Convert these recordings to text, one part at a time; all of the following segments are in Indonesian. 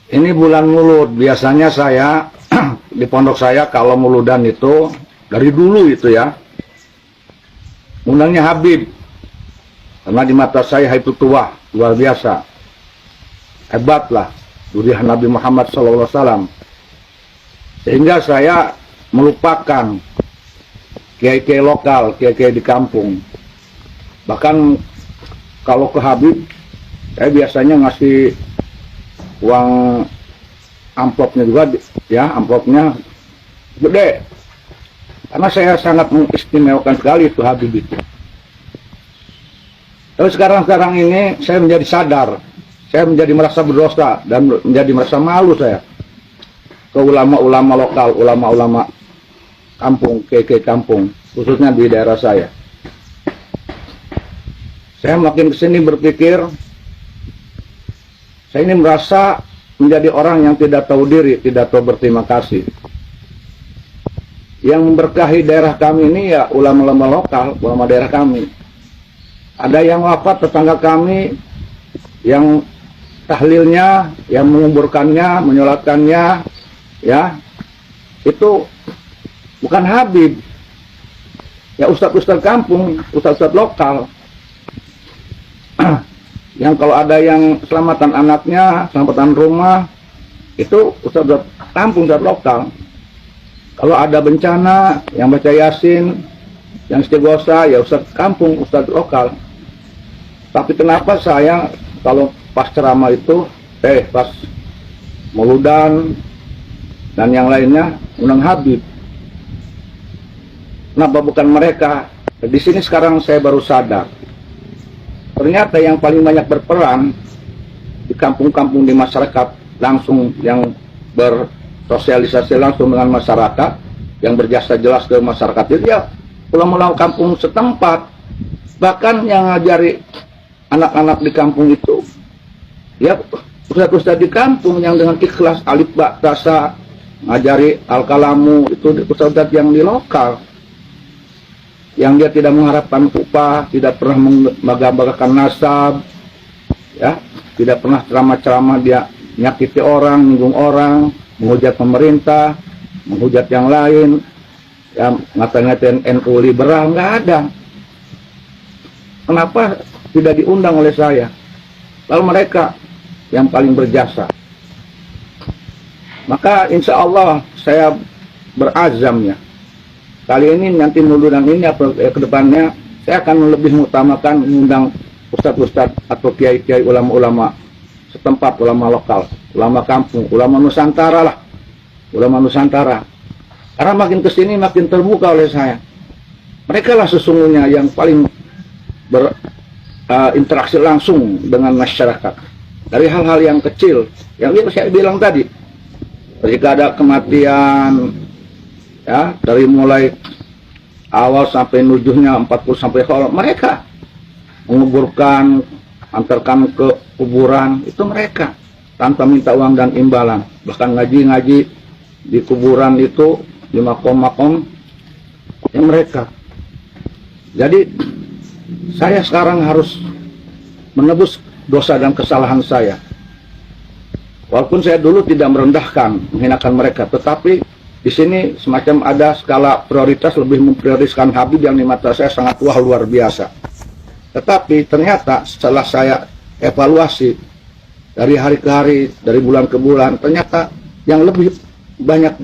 Ini bulan Maulud. Biasanya saya di pondok saya kalau Mauludan itu dari dulu itu ya, undangnya Habib. Karena di mata saya itu tua, luar biasa. Hebatlah durian Nabi Muhammad SAW. Sehingga saya melupakan kiai-kiai lokal, kiai-kiai di kampung. Bahkan kalau ke Habib, saya biasanya ngasih uang amplopnya juga, ya amplopnya gede. Karena saya sangat mengistimewakan sekali itu Habib itu. Tapi sekarang ini saya menjadi sadar, saya menjadi merasa berdosa dan menjadi merasa malu saya ke ulama-ulama lokal, ulama-ulama kampung, kiai-kiai kampung, khususnya di daerah saya. Saya makin kesini berpikir, saya ini merasa menjadi orang yang tidak tahu diri, tidak tahu berterima kasih. Yang memberkahi daerah kami ini ya ulama-ulama lokal, ulama daerah kami. Ada yang wafat tetangga kami, yang tahlilnya, yang menguburkannya, menyolatkannya, ya itu bukan Habib, ya ustadz-ustadz kampung, ustadz-ustadz lokal. Yang kalau ada yang selamatan anaknya, selamatan rumah, itu ustadz kampung, ustadz lokal. Kalau ada bencana, yang baca Yasin, yang istighosa, ya ustadz kampung, ustadz lokal. Tapi kenapa saya kalau pas ceramah itu, pas Mauludan dan yang lainnya undang Habib? Kenapa bukan mereka? Di sini sekarang saya baru sadar. Ternyata yang paling banyak berperan di kampung-kampung, di masyarakat langsung, yang bersosialisasi langsung dengan masyarakat, yang berjasa jelas ke masyarakat itu ya ulama-ulama kampung setempat. Bahkan yang ngajari anak-anak di kampung itu ya ustadz-ustadz di kampung yang dengan ikhlas alif ba tasa ngajari al-kalamu, itu ustadz yang di lokal, yang dia tidak mengharapkan upah, tidak pernah membanggakan nasab, ya, tidak pernah ceramah-ceramah dia nyakiti orang, menyinggung orang, menghujat pemerintah, menghujat yang lain, ya, ngata-ngatain NU liberal, nggak ada. Kenapa tidak diundang oleh saya? Lalu mereka yang paling berjasa. Maka insya Allah saya berazam ya, kali ini nanti Mauludan ini atau ke depannya saya akan lebih mengutamakan mengundang ustadz-ustadz atau kiai-kiai ulama-ulama setempat, ulama lokal, ulama kampung, ulama Nusantara lah, ulama Nusantara. Karena makin kesini makin terbuka oleh saya. Mereka lah sesungguhnya yang paling berinteraksi langsung dengan masyarakat. Dari hal-hal yang kecil, yang saya bilang tadi, ketika ada kematian, ya, dari mulai awal sampai nujuhnya 40 sampai khol, mereka menguburkan, antarkan ke kuburan, itu mereka tanpa minta uang dan imbalan. Bahkan ngaji-ngaji di kuburan itu, di makom-makom, ya mereka. Jadi saya sekarang harus menebus dosa dan kesalahan saya. Walaupun saya dulu tidak merendahkan, menghinakan mereka, tetapi di sini semacam ada skala prioritas, lebih memprioritaskan Habib yang di mata saya sangat luar biasa. Tetapi ternyata setelah saya evaluasi dari hari ke hari, dari bulan ke bulan, ternyata yang lebih banyak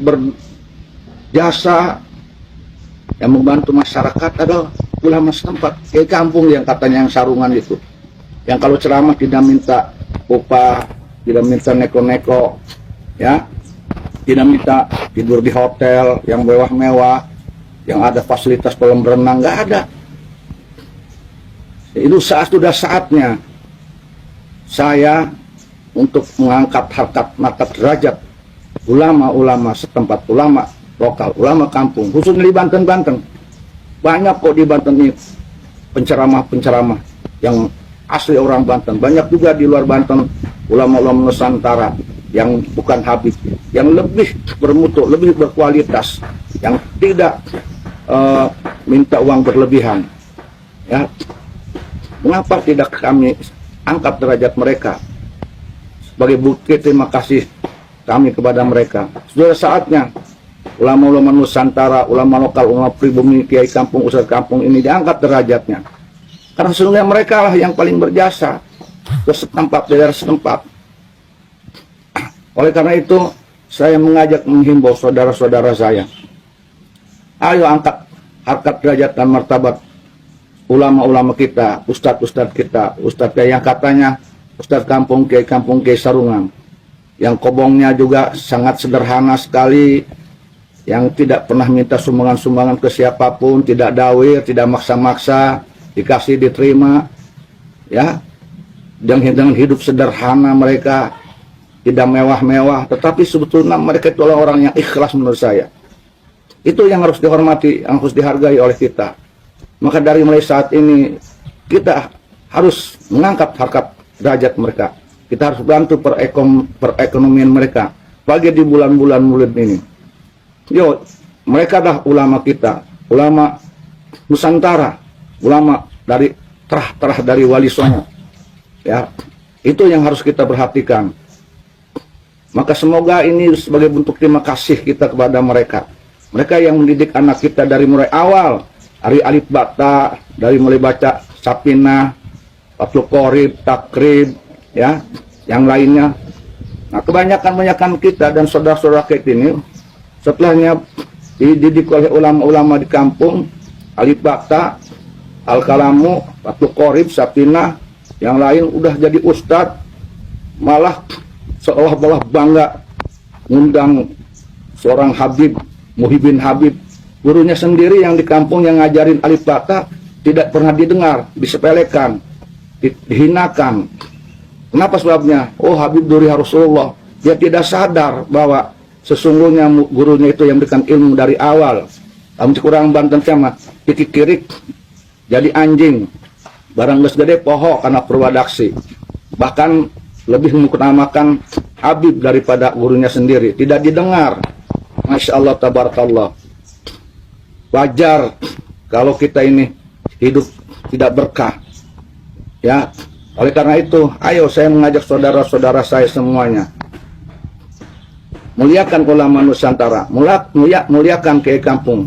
berjasa yang membantu masyarakat adalah ulama setempat, kayak kampung yang katanya yang sarungan itu, yang kalau ceramah tidak minta upah, tidak minta neko-neko, ya, tidak minta tidur di hotel yang mewah-mewah, yang ada fasilitas kolam berenang, nggak ada. Itu sudah saatnya saya untuk mengangkat harkat martabat derajat ulama-ulama setempat, ulama lokal, ulama kampung, khususnya di Banten-Banten. Banyak kok di Banten ini penceramah-penceramah yang asli orang Banten. Banyak juga di luar Banten ulama-ulama Nusantara yang bukan Habib, yang lebih bermutu, lebih berkualitas, yang tidak minta uang berlebihan. Ya, mengapa tidak kami angkat derajat mereka? sebagai bukti terima kasih kami kepada mereka. Sudah saatnya ulama-ulama Nusantara, ulama lokal, ulama pribumi, kiai kampung, ustadz kampung ini diangkat derajatnya. Karena sesungguhnya mereka lah yang paling berjasa ke setempat, daerah setempat. Oleh karena itu, saya menghimbau saudara-saudara saya, ayo angkat harkat derajat dan martabat ulama-ulama kita, ustadz-ustadz kita, ustadz yang katanya ustadz kampung, kiai sarungan, yang kobongnya juga sangat sederhana sekali, yang tidak pernah minta sumbangan-sumbangan ke siapapun, tidak dawir, tidak maksa-maksa, dikasih diterima, ya, dengan hidup sederhana mereka, tidak mewah-mewah, tetapi sebetulnya mereka itu orang yang ikhlas menurut saya. Itu yang harus dihormati, yang harus dihargai oleh kita. Maka dari mulai saat ini kita harus mengangkat harkat derajat mereka. Kita harus bantu perekonomian mereka. Pagi di bulan-bulan Maulid ini. Yo, mereka dah ulama kita, ulama Nusantara, ulama dari terah dari Wali Songo. Ya, itu yang harus kita perhatikan. Maka semoga ini sebagai bentuk terima kasih kita kepada mereka. Mereka yang mendidik anak kita dari mulai awal, dari alif bata, dari mulai baca Sapinah, Fathul Qorib, Takrib, ya, yang lainnya. Nah, kebanyakan kita dan saudara-saudara kita ini setelahnya dididik oleh ulama-ulama di kampung, alif bata, Al-Kalamu, Fathul Qorib, Sapinah, yang lain udah jadi ustadz, malah seolah-olah bangga ngundang seorang Habib, Muhyiddin Habib, gurunya sendiri yang di kampung yang ngajarin alif bata tidak pernah didengar, disepelekan, dihinakan. Kenapa sebabnya? Oh, Habib duri Rasulullah. Dia tidak sadar bahwa sesungguhnya gurunya itu yang memberikan ilmu dari awal. Kamu kurang Banten sama kikirik jadi anjing, barang geus gede poho karena perwadaksi. Bahkan lebih mengutamakan Habib daripada gurunya sendiri, tidak didengar. Masya Allah, tabarakallah. Wajar kalau kita ini hidup tidak berkah, ya. Oleh karena itu, ayo saya mengajak saudara-saudara saya semuanya, muliakan ulama Nusantara, muliakan kiai kampung.